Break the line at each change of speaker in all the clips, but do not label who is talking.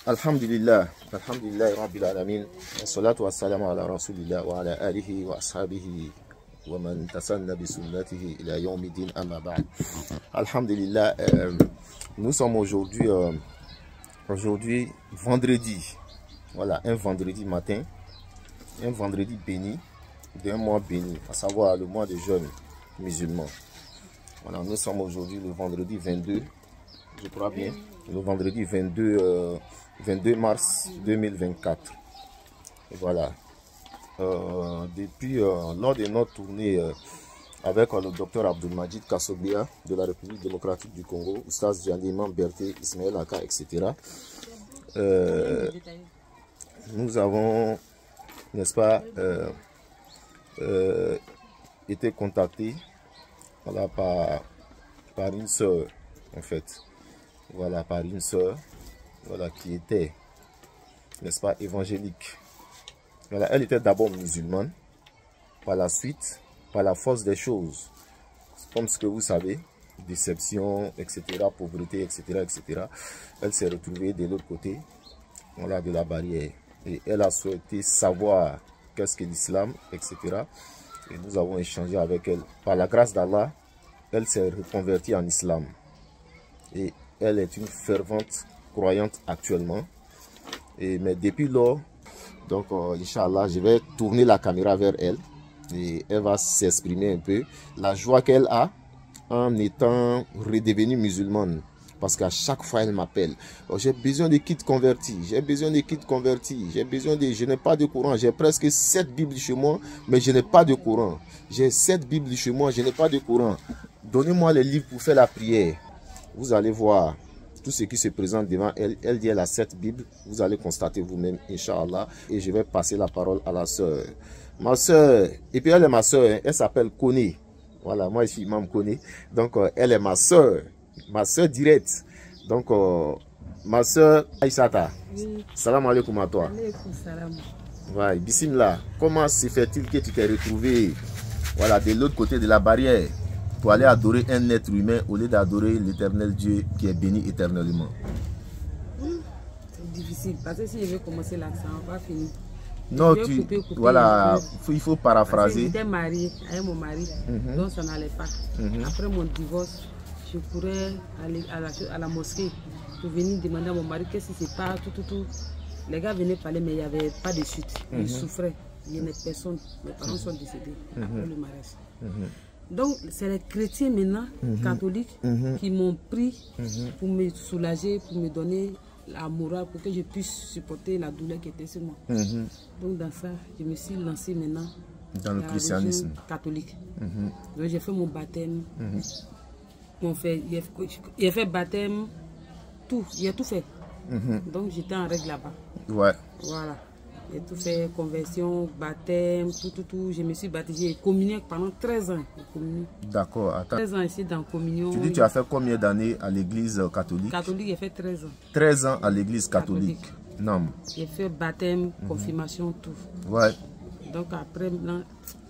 Alhamdulillah, alhamdulillah rabbil alamin, wassalatu wassalamu ala rasulillah wa ala alihi wa ashabihi wa man tasanna bi sunnatihi ila yawmiddin amma ba'd. Alhamdulillah, nous sommes aujourd'hui vendredi. Voilà, un vendredi matin, un vendredi béni, d'un mois béni, à savoir le mois des jeûnes musulmans. Voilà, nous sommes aujourd'hui le vendredi 22, je crois bien, le vendredi 22 mars 2024. Et voilà. Depuis lors de notre tournée avec le docteur Abdulmajid Kassobia de la République démocratique du Congo, Oustaz Djaniman Berté, Ismaël Aka, etc. Nous avons, n'est-ce pas, été contactés, voilà, par une sœur, en fait. Voilà, par une sœur, voilà, qui était, n'est-ce pas, évangélique. Voilà, elle était d'abord musulmane. Par la suite, par la force des choses, comme ce que vous savez, déception, etc., pauvreté, etc., etc., elle s'est retrouvée de l'autre côté, voilà, de la barrière. Et elle a souhaité savoir qu'est-ce que l'islam, etc. Et nous avons échangé avec elle. Par la grâce d'Allah, elle s'est reconvertie en islam. Et elle est une fervente croyante actuellement. Mais depuis lors, donc Inch'Allah, je vais tourner la caméra vers elle. Et elle va s'exprimer un peu. La joie qu'elle a en étant redevenue musulmane. Parce qu'à chaque fois, elle m'appelle. Oh, j'ai besoin de kits convertis. J'ai besoin de kits convertis. J'ai besoin de... Je n'ai pas de Coran. J'ai presque 7 Bibles chez moi, mais je n'ai pas de Coran. J'ai 7 Bibles chez moi, je n'ai pas de Coran. Donnez-moi les livres pour faire la prière. Vous allez voir tout ce qui se présente devant elle. Elle dit elle a 7 Bibles. Vous allez constater vous-même, Inch'Allah. Et je vais passer la parole à la sœur. Ma sœur, et puis elle est ma sœur, hein, elle s'appelle Koné. Voilà, moi je suis Imam Koné. Donc elle est ma sœur directe. Donc ma sœur Aïssata. Oui. Salam alaikum à toi.
Alaikum salam.
Ouais, bismillah. Comment se fait-il que tu t'es retrouvé, voilà, de l'autre côté de la barrière pour aller adorer un être humain au lieu d'adorer l'éternel Dieu qui est béni éternellement?
C'est difficile parce que si je veux commencer l'accent, on va finir.
Non, voilà, il faut paraphraser.
J'étais mariée avec mon mari, donc ça n'allait pas. Après mon divorce, je pourrais aller à la mosquée pour venir demander à mon mari qu'est-ce qui se passe, tout. Les gars venaient parler, mais il n'y avait pas de suite. Ils souffraient. Il n'y avait personne. Mes parents sont décédés après le mariage. Donc, c'est les chrétiens maintenant, catholiques, qui m'ont pris pour me soulager, pour me donner la morale, pour que je puisse supporter la douleur qui était sur moi. Donc, dans ça, je me suis lancée maintenant
dans le christianisme
catholique. Donc, j'ai fait mon baptême. J'ai fait baptême, tout. J'ai tout fait. Donc, j'étais en règle là-bas.
Ouais.
Voilà. J'ai tout fait, conversion, baptême, tout. Je me suis baptisé et communié pendant 13 ans.
D'accord.
13 ans ici dans communion.
Tu dis tu as fait combien d'années à l'église catholique?
Catholique, j'ai fait 13 ans.
13 ans à l'église catholique. Non.
J'ai fait baptême, confirmation, tout.
Ouais.
Donc après,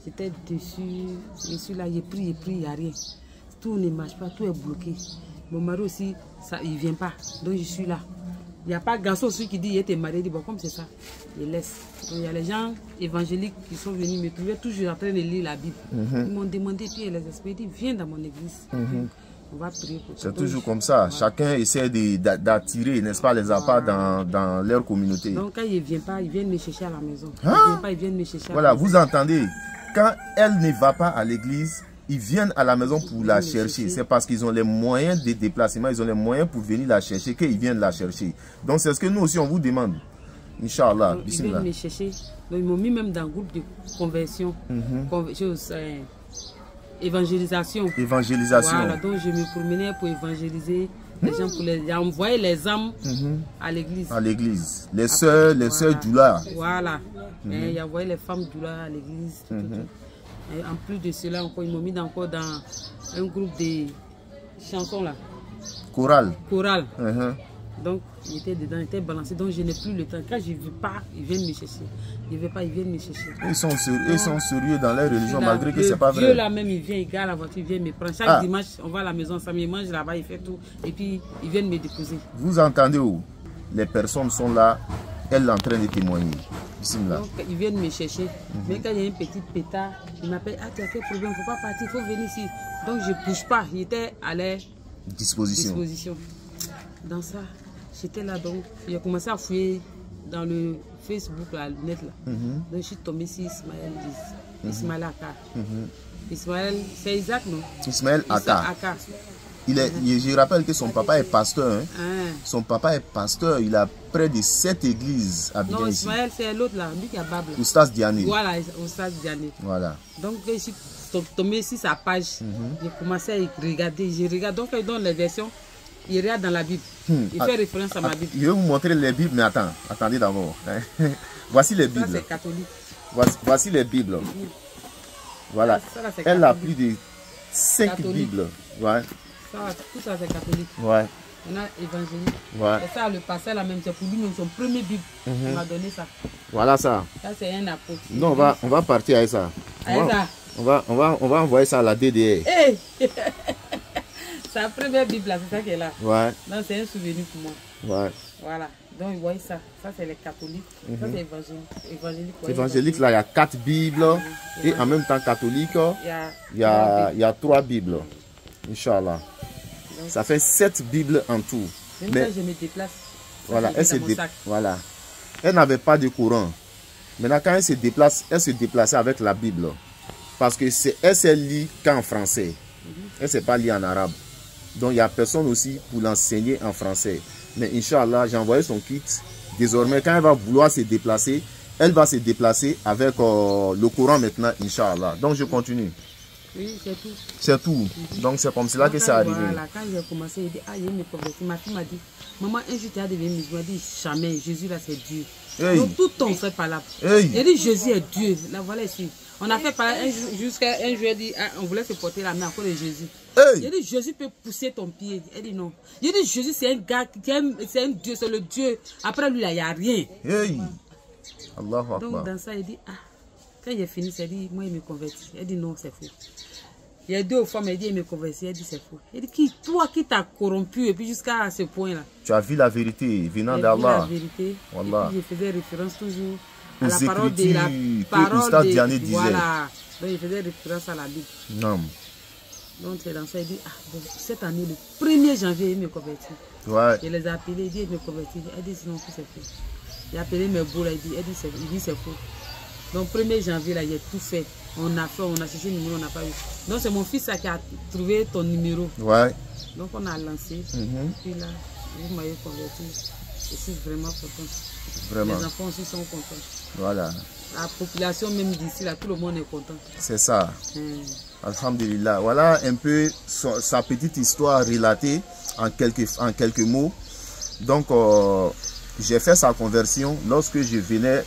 j'étais dessus. Je suis là, j'ai pris, il n'y a rien. Tout ne marche pas, tout est bloqué. Mon mari aussi, ça, il ne vient pas. Donc je suis là. Il n'y a pas de garçon aussi qui dit il était marié, il dit bon comme c'est ça, il laisse. Donc il y a les gens évangéliques qui sont venus me trouver toujours en train de lire la Bible. Ils m'ont demandé, puis les esprits disent viens dans mon église. On va prier pour toi.
C'est toujours comme ça, chacun essaie d'attirer, n'est-ce pas, les appâts dans leur communauté.
Donc quand il ne vient pas, ils viennent me chercher à la maison. Quand il ne vient pas, ils viennent me chercher à
voilà,
la maison.
vous entendez, quand elle ne va pas à l'église, ils viennent à la maison pour la chercher. C'est parce qu'ils ont les moyens de déplacement, ils ont les moyens pour venir la chercher, qu'ils viennent la chercher. Donc c'est ce que nous aussi on vous demande. Inch'Allah.
Ils viennent me chercher. Donc ils m'ont mis même dans un groupe de conversion. Évangélisation. Voilà, donc je me promenais pour évangéliser les gens, pour envoyer les âmes à l'église. À l'église.
Les sœurs Djoula.
Voilà. Il envoyé les femmes Djoula à l'église. Et en plus de cela, encore, ils m'ont mis encore dans un groupe de chansons là.
Chorale.
Donc, il était dedans, il était balancé. Donc, je n'ai plus le temps. Quand je ne veux pas, ils viennent me chercher. Je ne veux pas, ils viennent me chercher.
Ils sont sérieux dans leur religion, malgré que ce n'est pas vrai.
Dieu là-même, il vient, il garde la voiture, il vient me prendre. Chaque dimanche, on va à la maison, ça me mange là-bas, il fait tout. Et puis, ils viennent me déposer.
Vous entendez où? les personnes sont là, elle est en train de témoigner.
Donc, ils viennent me chercher. Mais quand il y a un petit pétard, ils m'appellent, ah, tu as quel problème, il ne faut pas partir, il faut venir ici. Donc, je ne bouge pas, j'étais à leur disposition. Dans ça, j'étais là, donc, j'ai commencé à fouiller dans le Facebook, là, le net, là. Donc, je suis tombée sur Ismaël Aka. Ismaël, c'est Isaac, non?
Ismaël Aka. Je rappelle que son papa est pasteur. Hein. Son papa est pasteur. Il a près de 7 églises à Abidjan.
Non, Ismaël, c'est l'autre là, lui qui a Bable.
Oustaz Diané.
Voilà, Oustaz Diané. Voilà. Donc, je suis tombé sur sa page. J'ai commencé à regarder. Je regarde. Donc, il donne les versions. Il regarde dans la Bible. Il fait référence à ma Bible.
Je vais vous montrer les Bibles, mais attendez d'abord. Voici les Bibles.
Ça, c'est catholique.
Voici les Bibles. Voilà. Elle a plus de 5 Bibles. Ouais.
Tout ça, c'est catholique.
Ouais.
On a évangélique.
Ouais.
Et ça, le pasteur là même, c'est pour lui, son premier Bible. Il m'a donné ça.
Voilà ça.
Ça, c'est un apôtre.
Non, on va partir avec ça. On va envoyer ça à la DDR.
Hey! C'est la première Bible là, c'est ça qui est là.
Ouais.
Donc, c'est un souvenir pour moi.
Ouais.
Voilà. Donc, vous voyez ça. Ça, c'est les catholiques. Ça, c'est évangélique.
Évangélique, là, il y a 4 Bibles. Et en même temps, catholique, il y a 3 Bibles. Inch'Allah. Ça fait 7 Bibles en tout.
Mais quand je me déplace,
voilà, voilà. Elle n'avait pas de Coran. Maintenant, quand elle se déplaçait avec la Bible. Parce que elle s'est lit qu'en français. Elle ne s'est pas lit en arabe. Donc, il n'y a personne aussi pour l'enseigner en français. Mais Inch'Allah, j'ai envoyé son kit. Désormais, quand elle va vouloir se déplacer, elle va se déplacer avec le Coran maintenant, Inch'Allah. Donc, je continue.
Oui, c'est tout.
C'est tout. Donc, c'est comme cela que c'est arrivé.
Voilà, quand j'ai commencé, il dit, ah, il y a une convertie. Ma fille m'a dit, maman, un jour tu as devenu musulman. Elle dit, jamais, Jésus là, c'est Dieu. Hey. Donc, tout on fait par là. Hey. Elle dit, Jésus est Dieu. Là, voilà ici. On a fait par là jusqu'à un jour, elle dit, ah, on voulait se porter la main à cause de Jésus. Hey. Il dit, Jésus peut pousser ton pied. Elle dit, non. Il dit, Jésus, c'est un gars, c'est un Dieu, c'est le Dieu. Après lui, là, il n'y a rien.
Hey. Allahu Akbar.
Donc, dans ça, il dit, ah. Quand il est fini, elle dit, moi, il me convertit. Elle dit, non, c'est faux. Il y a 2 femmes, elle dit, il me convertit. Elle dit, c'est faux. Elle dit, toi qui t'as corrompu, et puis jusqu'à ce point-là.
Tu as vu la vérité venant d'Allah.
J'ai vu la vérité.
Voilà.
Et puis, je faisais référence toujours à
la
parole de la parole
de...
Voilà. Donc, il faisait référence à la Bible.
Non.
Donc, c'est dans ça, il dit, ah, bon, cette année, le 1er janvier, il me convertit.
Ouais.
Je les ai appelés, il dit, il me convertit. Elle dit, sinon, c'est faux. J'ai appelé mes beaux, là, il dit, c'est faux. Donc, 1er janvier, là, il a tout fait. On a cherché le numéro, on n'a pas eu. Donc, c'est mon fils là, qui a trouvé ton numéro.
Ouais.
Donc, on a lancé. Et puis là, vous m'avez converti. Je suis vraiment content. Vraiment. Les enfants aussi sont contents.
Voilà.
La population même d'ici, là, tout le monde est content.
C'est ça. Alhamdulillah. Voilà un peu sa petite histoire relatée en quelques mots. Donc, j'ai fait sa conversion lorsque je venais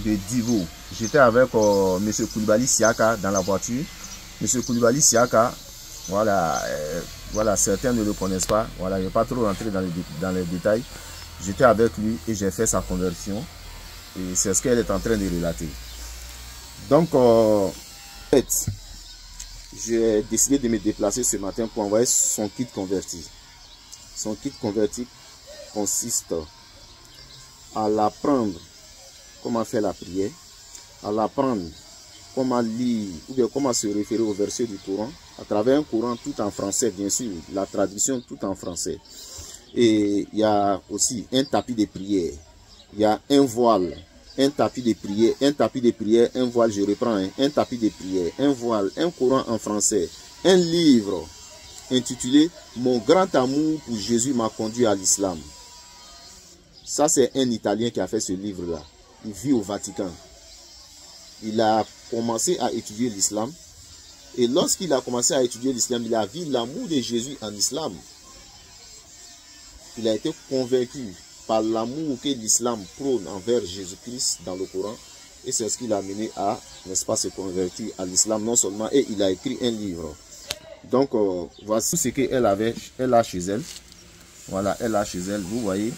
de Divo. J'étais avec M. Koulibaly Siaka dans la voiture. M. Koulibaly Siaka, voilà, voilà, certains ne le connaissent pas. Voilà, je ne vais pas trop rentrer dans les détails. J'étais avec lui et j'ai fait sa conversion. Et c'est ce qu'elle est en train de relater. Donc, en fait, j'ai décidé de me déplacer ce matin pour envoyer son kit converti. Son kit converti consiste à l'apprendre comment faire la prière, à l'apprendre comment lire ou bien comment se référer au verset du Coran à travers un Coran tout en français, bien sûr, la traduction tout en français. Et il y a aussi un tapis de prière, il y a un voile, un tapis de prière, un voile, je reprends, un tapis de prière, un voile, un Coran en français, un livre intitulé « Mon grand amour pour Jésus m'a conduit à l'islam ». Ça, c'est un Italien qui a fait ce livre-là. Il vit au Vatican. Il a commencé à étudier l'islam. Et lorsqu'il a commencé à étudier l'islam, il a vu l'amour de Jésus en islam. Il a été convaincu par l'amour que l'islam prône envers Jésus-Christ dans le Coran. Et c'est ce qui l'a amené à, n'est-ce pas, se convertir à l'islam non seulement. Et il a écrit un livre. Donc, voici ce qu'elle a chez elle. Voilà, elle a chez elle, vous voyez.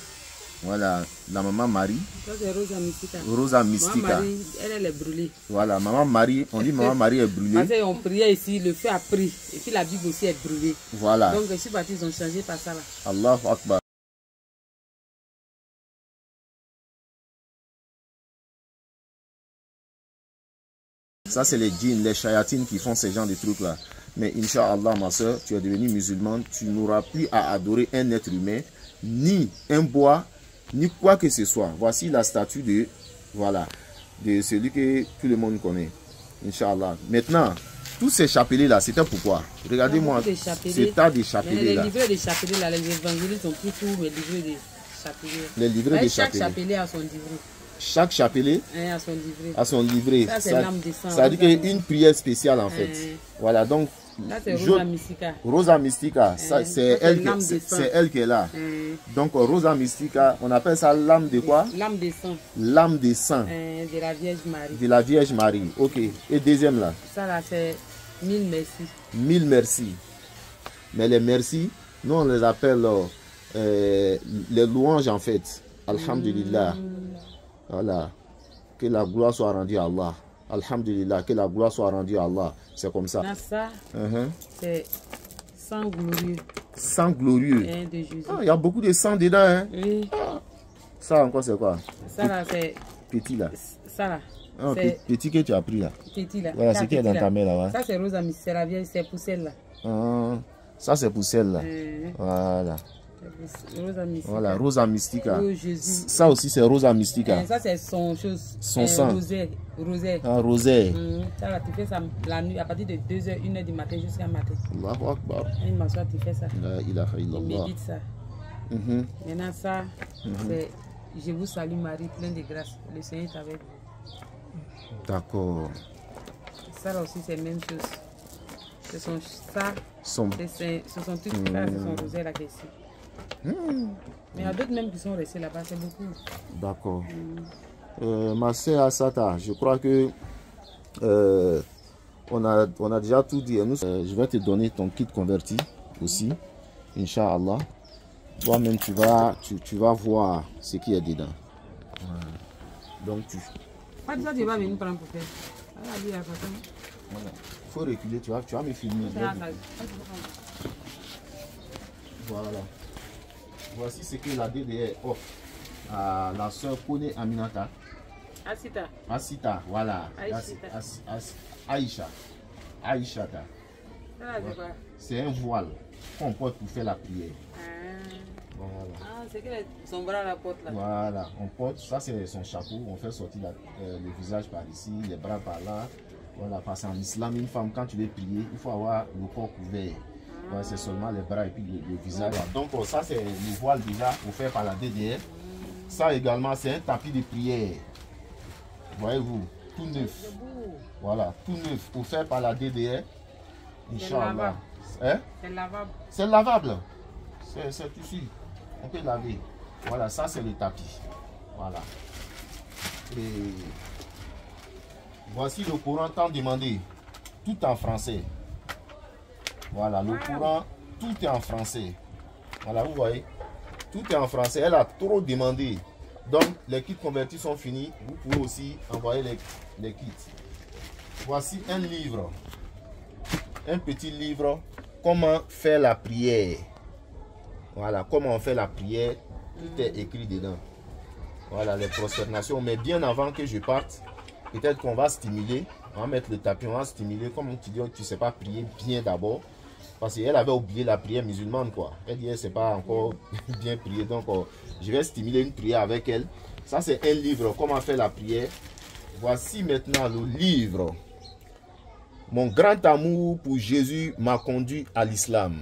Voilà, la maman Marie.
Ça, c'est Rosa Mystica.
Rosa Mystica.
Maman Marie, elle est brûlée.
Voilà, maman Marie, on dit maman Marie est brûlée.
Parce qu'on priait ici, le feu a pris. Et puis la Bible aussi est brûlée.
Voilà.
Donc, je suis parti, ils ont changé par ça là.
Allahu Akbar. Ça, c'est les djinns, les shayatines qui font ces genres de trucs-là. Mais Inch'Allah, ma soeur, tu es devenue musulmane, tu n'auras plus à adorer un être humain, ni un bois, ni quoi que ce soit. Voici la statue de, voilà, de celui que tout le monde connaît. Inch'Allah. Maintenant, tous ces chapelets-là, c'était pourquoi? Regardez-moi, ce tas de chapelets-là.
Les livrets de chapelets, là, les évangélistes ont pris tous mes livrets de chapelets.
Les livrets de
chaque
chapelets.
chapelet a son livret.
Chaque chapelet
a son livret.
A son livret.
Ça, c'est l'âme des saints.
Ça dit qu'il y a une prière spéciale, en fait. Voilà, donc...
Là, c'est Rosa Mystica.
Rosa Mystica, c'est elle qui est là. Donc, Rosa Mystica, on appelle ça l'âme de quoi?
L'âme des saints.
L'âme des saints.
De la Vierge Marie.
De la Vierge Marie, ok. Et deuxième là?
Ça là, c'est 1000 merci.
1000 merci. Mais les merci, nous on les appelle les louanges en fait. Alhamdulillah. Voilà. Que la gloire soit rendue à Allah. Alhamdulillah, que la gloire soit rendue à Allah. C'est comme ça.
Ça, c'est sang glorieux.
Sang glorieux.
De Jésus.
Il y a beaucoup de sang dedans. Hein?
Oui.
Ça encore, c'est quoi?
Ça là, c'est...
Petit là.
Ça là.
Petit que tu as pris là.
Petit là.
Voilà, ce qui est dans ta main là. Ouais.
Ça, c'est Rosa Mystica, c'est la vieille, c'est pour celle-là.
Ça, c'est pour celle-là. Voilà.
Rosa Mystica.
Voilà, Rosa Mystica.
Oh, Jésus.
Ça aussi, c'est Rosa Mystica.
Ça, c'est son chose.
Son sang.
Rosé.
Rosé.
Ça, là, tu fais ça la nuit, à partir de 2h, 1h du matin jusqu'à matin.
Allahu Akbar.
Il m'assoit, tu fais ça.
La ilaha illallah.
Il médite ça. Maintenant, ça, c'est Je vous salue Marie, pleine de grâce. Le Seigneur est avec vous.
D'accord.
Ça là aussi, c'est la même chose. Ce sont ça. Ce sont toutes ça, ce sont rosés là qui ici. Mais il y a d'autres même qui sont restés là-bas, c'est beaucoup.
D'accord. Ma sœur Asata, je crois que on a déjà tout dit. Je vais te donner ton kit converti aussi, Inch'Allah. Toi-même, tu vas voir ce qui est dedans. Donc,
pas de ça, tu vas venir prendre pour faire. Il
faut reculer, tu vas me filmer. Voilà. Voici ce que la DDR offre à la soeur Kone Aminata. Asita, voilà. Aïcha. Aïchata. C'est un voile qu'on porte pour faire la prière. Voilà.
C'est que son bras à la porte là.
Voilà, on porte, ça c'est son chapeau, on fait sortir le visage par ici, les bras par là. Voilà, parce qu'en islam, une femme, quand tu veux prier, il faut avoir le corps couvert. Voilà, c'est seulement les bras et puis le visage. Donc ça c'est le voile déjà offert par la DDR. Ça également c'est un tapis de prière. Voyez-vous, tout neuf. Voilà, tout neuf, offert par la DDR. Inch'Allah.
C'est lavable.
C'est lavable. C'est ici. On peut laver. Voilà, ça c'est le tapis. Voilà. Et voici le Coran tant demandé. Tout en français. Voilà, le Coran, tout est en français. Voilà, vous voyez. Tout est en français. Elle a trop demandé. Donc, les kits convertis sont finis. Vous pouvez aussi envoyer les kits. Voici un livre. Un petit livre. Comment faire la prière. Voilà, comment on fait la prière. Tout est écrit dedans. Voilà, les prosternations. Mais bien avant que je parte, peut-être qu'on va stimuler. On va mettre le tapis, on va stimuler. Comme tu dis, tu ne sais pas prier bien d'abord. Parce qu'elle avait oublié la prière musulmane, quoi. Elle dit, elle ne sait pas encore bien prier. Donc, je vais stimuler une prière avec elle. Ça, c'est un livre, comment faire la prière. Voici maintenant le livre. Mon grand amour pour Jésus m'a conduit à l'islam.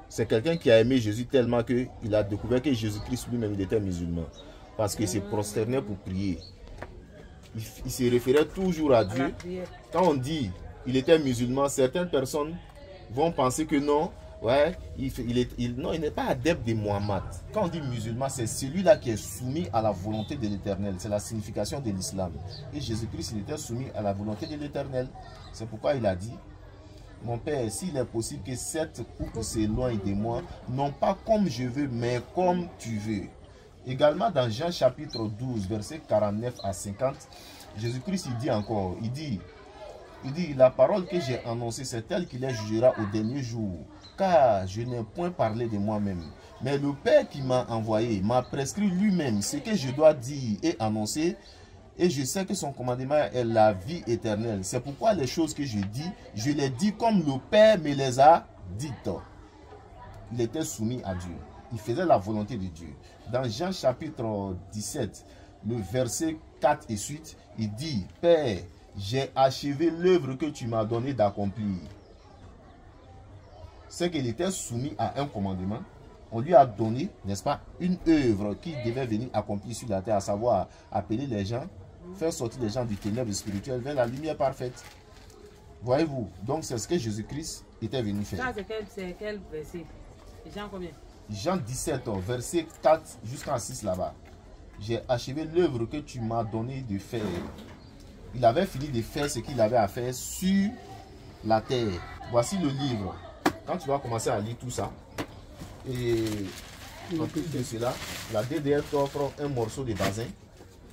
C'est quelqu'un qui a aimé Jésus tellement qu'il a découvert que Jésus-Christ lui-même était musulman. Parce qu'il s'est prosterné pour prier. Il se référait toujours à Dieu. Quand on dit il était musulman, certaines personnes vont penser que non, ouais, il n'est pas adepte de Mohammed. Quand on dit musulman, c'est celui-là qui est soumis à la volonté de l'Éternel. C'est la signification de l'islam. Et Jésus-Christ, il était soumis à la volonté de l'Éternel. C'est pourquoi il a dit, mon Père, s'il est possible que cette coupe s'éloigne de moi, non pas comme je veux, mais comme tu veux. Également dans Jean chapitre 12, versets 49 à 50, Jésus-Christ il dit encore, il dit, la parole que j'ai annoncée, c'est elle qui les jugera au dernier jour, car je n'ai point parlé de moi-même. Mais le Père qui m'a envoyé m'a prescrit lui-même ce que je dois dire et annoncer, Et je sais que son commandement est la vie éternelle. C'est pourquoi les choses que je dis, je les dis comme le Père me les a dites. Il était soumis à Dieu. Il faisait la volonté de Dieu. Dans Jean chapitre 17, le verset 4 et suite, il dit, Père, j'ai achevé l'œuvre que tu m'as donné d'accomplir. C'est qu'il était soumis à un commandement. On lui a donné, n'est-ce pas, une œuvre qui devait venir accomplir sur la terre, à savoir appeler les gens, faire sortir les gens du ténèbre spirituel vers la lumière parfaite. Voyez-vous, donc c'est ce que Jésus-Christ était venu faire.
Ça, c'est quel verset? Jean combien?
Jean 17, verset 4 jusqu'à 6 là-bas. J'ai achevé l'œuvre que tu m'as donné de faire. Il avait fini de faire ce qu'il avait à faire sur la terre. Voici le livre. Quand tu vas commencer à lire tout ça, et en plus de cela, la DDR t'offre un morceau de basin.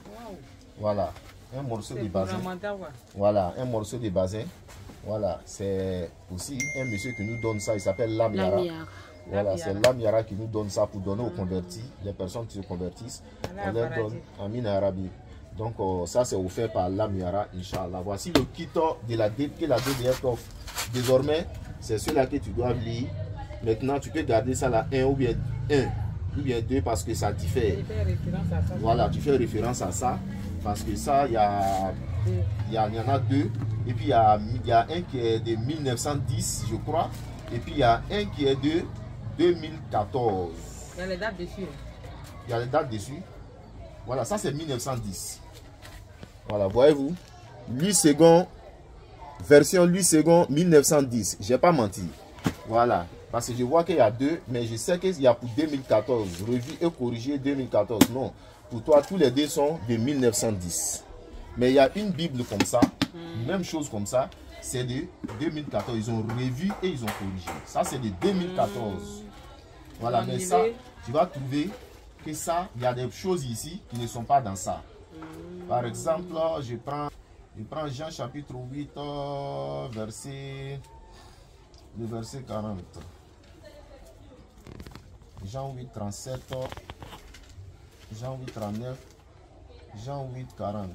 Wow.
Voilà, un morceau de basin.
Ouais.
Voilà, un morceau de basin. Voilà, c'est aussi un monsieur qui nous donne ça. Il s'appelle Lamiara. Voilà, c'est Lamiara qui nous donne ça pour donner aux convertis, les personnes qui se convertissent. On leur donne Amin Arabi. Donc, ça, c'est offert par Lamiara, Inch'Allah. Voici le kit de la DDR t'offre. Désormais, c'est cela que tu dois lire. Maintenant, tu peux garder ça là, 1 ou bien 2 parce que ça diffère. Voilà, tu fais référence à ça parce que ça, il y en a 2. Et puis, il y a un qui est de 1910, je crois. Et puis, il y a un qui est de 2014.
Il y a les dates dessus.
Il y a les dates dessus. Voilà, ça c'est 1910. Voilà, voyez-vous. 8 secondes, version 8 secondes 1910. J'ai pas menti. Voilà. Parce que je vois qu'il y a 2, mais je sais qu'il y a pour 2014. Revu et corrigé 2014. Non. Pour toi, tous les 2 sont de 1910. Mais il y a une Bible comme ça, même chose comme ça, c'est de 2014. Ils ont revu et ils ont corrigé. Ça, c'est de 2014. Voilà, mais ça, tu vas trouver que ça, il y a des choses ici qui ne sont pas dans ça. Par exemple, je prends Jean chapitre 8, le verset 40. Jean 8, 37. Jean 8, 39. Jean 8, 40.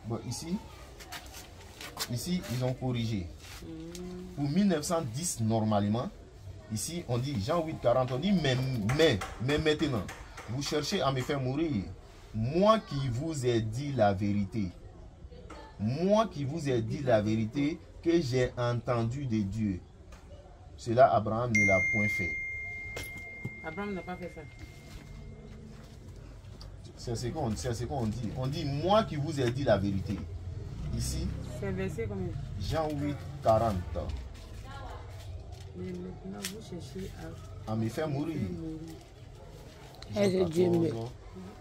Bon, ici, ils ont corrigé. Pour 1910, normalement, ici, on dit Jean 8, 40, on dit mais maintenant, vous cherchez à me faire mourir. Moi qui vous ai dit la vérité. Moi qui vous ai dit la vérité que j'ai entendu de Dieu. Cela, Abraham ne l'a point fait.
Abraham n'a pas fait ça.
C'est ce qu'on dit. On dit, moi qui vous ai dit la vérité. Ici,
c'est verset combien?
Jean 8, 40.
Mais maintenant, vous cherchez
à me faire mourir.
Dieu meurt.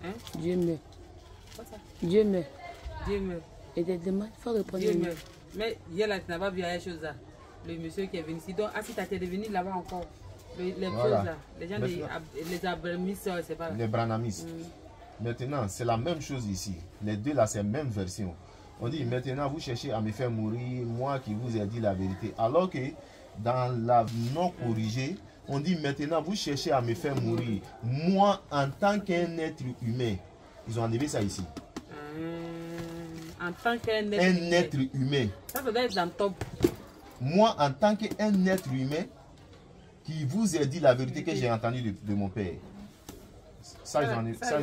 Hein?
Dieu meurt.
Quoi ça?
Dieu meurt.
Dieu meurt.
Et des demandes, il faut répondre.
Dieu meurt. Mais hier, là, tu n'as pas vu la chose là. Le monsieur qui est venu ici. Donc, si tu es devenu là-bas encore. Les
voilà.
choses là. Les gens, les abramistes, c'est pas là.
Les branamistes. Maintenant, c'est la même chose ici. Les deux là, c'est la même version. On dit, maintenant, vous cherchez à me faire mourir, moi qui vous ai dit la vérité. Alors que dans la non corrigée, on dit, maintenant, vous cherchez à me faire mourir, moi en tant qu'un être humain. Ils ont enlevé ça ici.
En tant qu'un
être humain.
Ça doit être dans top.
Moi, en tant qu'un être humain, qui vous ai dit la vérité que j'ai entendue de mon père. Ça, ils ont enlevé ça.